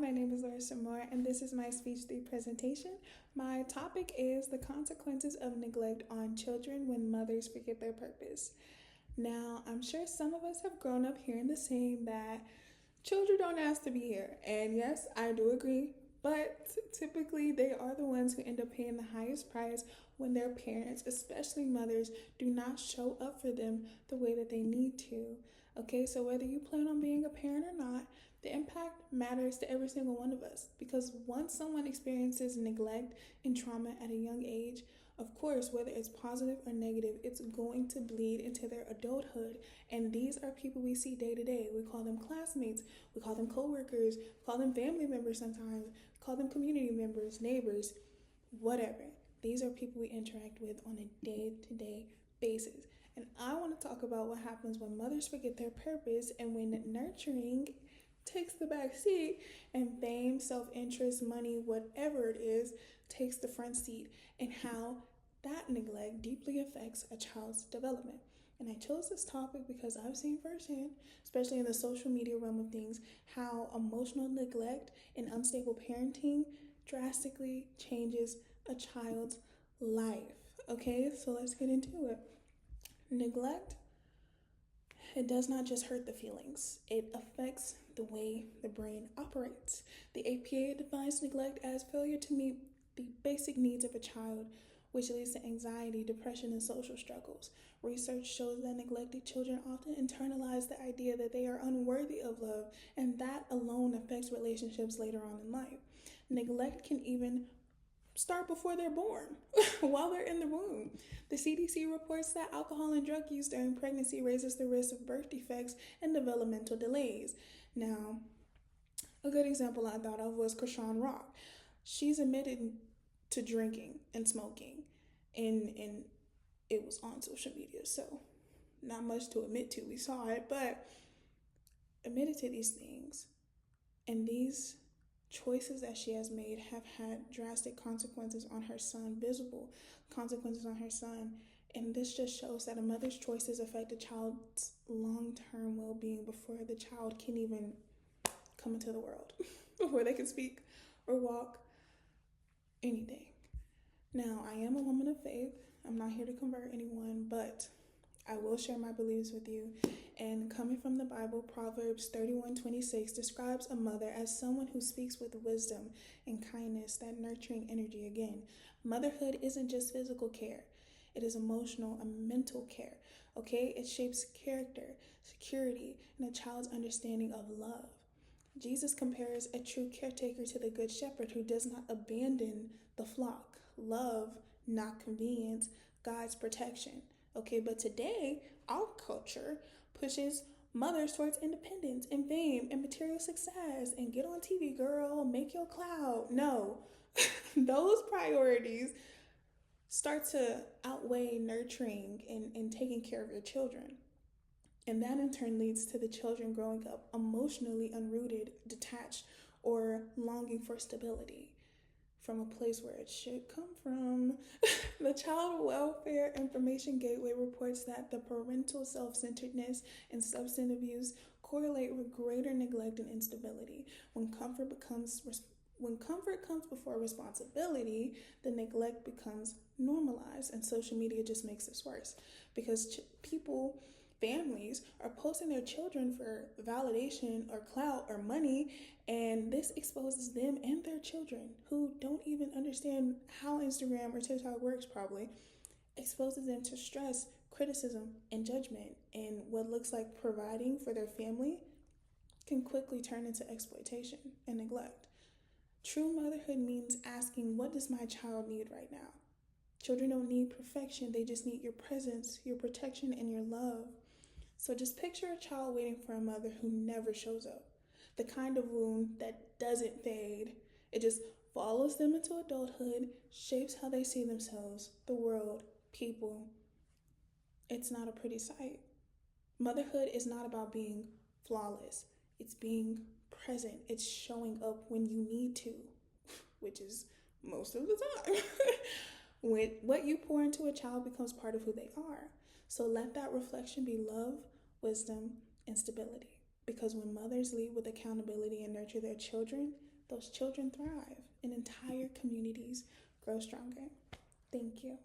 my name is Larissa Moore, and this is my speech 3 presentation. My topic is the consequences of neglect on children when mothers forget their purpose. Now, I'm sure some of us have grown up hearing the saying that children don't ask to be here, and yes, I do agree, but typically they are the ones who end up paying the highest price when their parents, especially mothers, do not show up for them the way that they need to. Okay, so whether you plan on being a parent or not, the impact matters to every single one of us, because once someone experiences neglect and trauma at a young age, of course, whether it's positive or negative, it's going to bleed into their adulthood. And these are people we see day to day. We call them classmates, we call them coworkers, we call them family members sometimes, we call them community members, neighbors, whatever. These are people we interact with on a day-to-day basis. And I want to talk about what happens when mothers forget their purpose and when nurturing takes the back seat and fame, self-interest, money, whatever it is, takes the front seat, and how that neglect deeply affects a child's development. And I chose this topic because I've seen firsthand, especially in the social media realm of things, how emotional neglect and unstable parenting drastically changes a child's life. Okay, so let's get into it. Neglect, it does not just hurt the feelings, it affects the way the brain operates. The APA defines neglect as failure to meet the basic needs of a child, which leads to anxiety, depression, and social struggles. Research shows that neglected children often internalize the idea that they are unworthy of love, and that alone affects relationships later on in life. Neglect can even start before they're born, while they're in the womb. The CDC reports that alcohol and drug use during pregnancy raises the risk of birth defects and developmental delays. Now, a good example I thought of was Krishan Rock. She's admitted to drinking and smoking, and it was on social media, so not much to admit to. We saw it, but admitted to these things, and these choices that she has made have had drastic consequences on her son, visible consequences on her son. And this just shows that a mother's choices affect a child's long-term well-being before the child can even come into the world, before they can speak or walk, anything. Now, I am a woman of faith. I'm not here to convert anyone, but I will share my beliefs with you. And coming from the Bible, Proverbs 31:26 describes a mother as someone who speaks with wisdom and kindness, that nurturing energy again. Motherhood isn't just physical care. It is emotional and mental care, okay? It shapes character, security, and a child's understanding of love. Jesus compares a true caretaker to the good shepherd who does not abandon the flock. Love, not convenience, guides protection. Okay, but today, our culture pushes mothers towards independence and fame and material success and get on TV, girl, make your clout. No, those priorities start to outweigh nurturing and taking care of your children. And that in turn leads to the children growing up emotionally unrooted, detached, or longing for stability from a place where it should come from. The Child Welfare Information Gateway reports that the parental self-centeredness and substance abuse correlate with greater neglect and instability. When comfort comes before responsibility, the neglect becomes normalized, and social media just makes this worse because families are posting their children for validation or clout or money, and this exposes them and their children, who don't even understand how Instagram or TikTok works probably, exposes them to stress, criticism, and judgment. And what looks like providing for their family can quickly turn into exploitation and neglect. True motherhood means asking, what does my child need right now? Children don't need perfection, they just need your presence, your protection, and your love. So just picture a child waiting for a mother who never shows up. The kind of wound that doesn't fade. It just follows them into adulthood, shapes how they see themselves, the world, people. It's not a pretty sight. Motherhood is not about being flawless. It's being present. It's showing up when you need to, which is most of the time. When what you pour into a child becomes part of who they are. So let that reflection be love, wisdom, and stability. Because when mothers lead with accountability and nurture their children, those children thrive and entire communities grow stronger. Thank you.